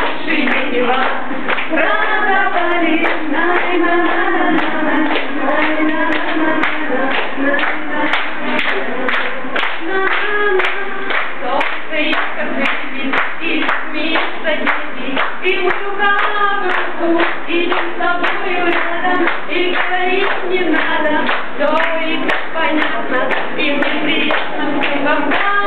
наши дерева продавали. Солнце ярко светит, и смеются дети, и мы рука в руку идем с тобою рядом, и говорить не надо, все и так понятно, и мне приятно всем вам.